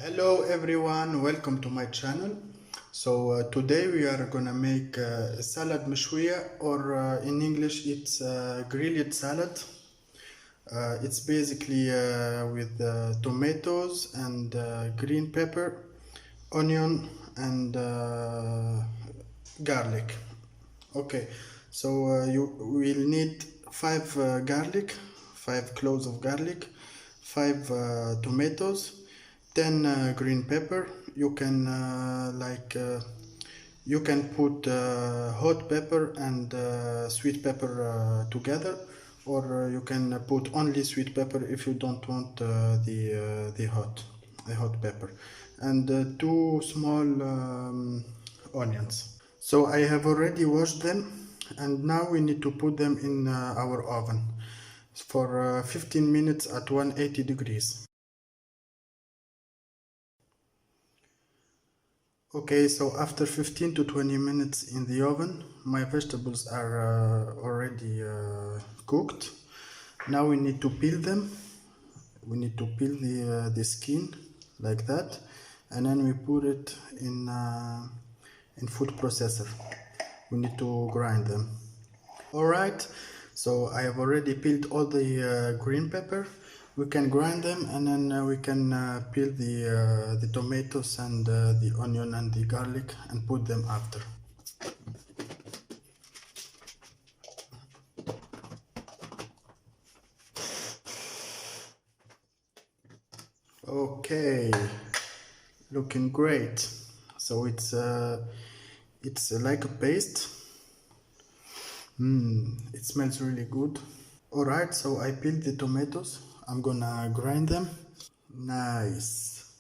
Hello everyone, welcome to my channel. Today we are gonna make salad mechouia, or in English it's grilled salad. It's basically with tomatoes and green pepper, onion and garlic. Okay, you will need 5 garlic, 5 cloves of garlic, 5 tomatoes, 10 green pepper. You can you can put hot pepper and sweet pepper together, or you can put only sweet pepper if you don't want the hot pepper, and 2 small onions. So I have already washed them, and now we need to put them in our oven for 15 minutes at 180 degrees. Okay, so after 15 to 20 minutes in the oven, my vegetables are already cooked. Now we need to peel them. We need to peel the skin like that, and then we put it in food processor. We need to grind them. Alright, so I have already peeled all the green pepper. We can grind them, and then we can peel the tomatoes and the onion and the garlic and put them after. Okay, looking great. So it's like a paste. It smells really good. Alright, so I peeled the tomatoes. I'm gonna grind them. Nice.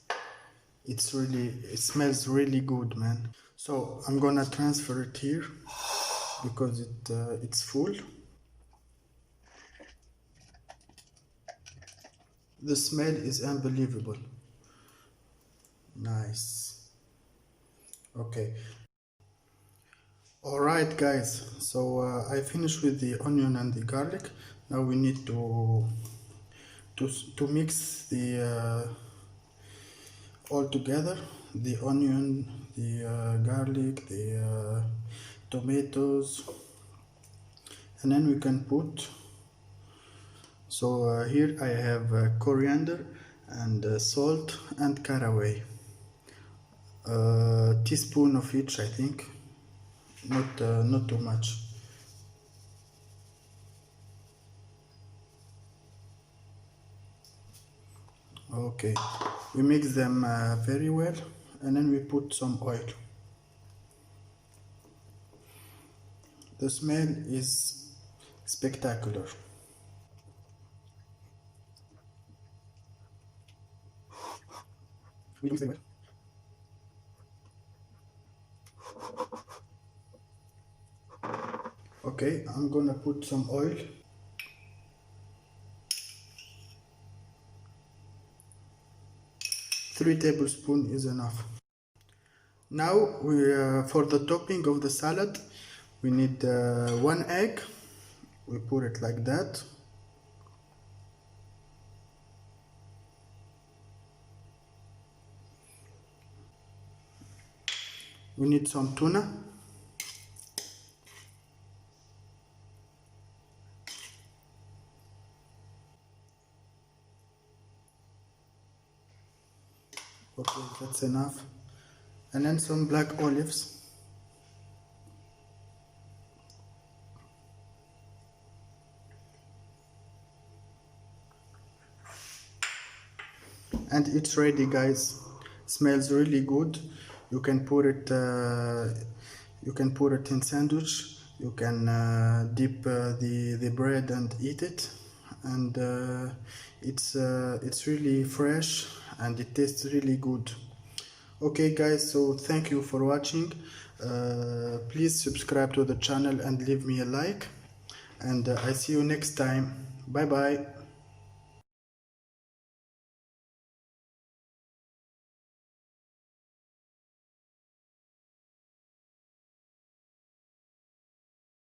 It smells really good, man. So I'm gonna transfer it here because it's full. The smell is unbelievable. Nice. Okay. Alright guys, so I finished with the onion and the garlic. Now we need to mix the all together, the onion, the garlic, the tomatoes, and then we can put, so here I have coriander and salt and caraway, a teaspoon of each, I think, not too much. Okay, we mix them very well, and then we put some oil. The smell is spectacular. We mix them well. Okay, I'm gonna put some oil. Three tablespoons is enough. Now for the topping of the salad, we need 1 egg. We put it like that. We need some tuna. Okay, that's enough. And then some black olives. And it's ready, guys. Smells really good. You can put it in sandwich. You can dip the bread and eat it, and it's really fresh and it tastes really good. Okay guys, so thank you for watching. Please subscribe to the channel and leave me a like, and I see you next time. Bye bye.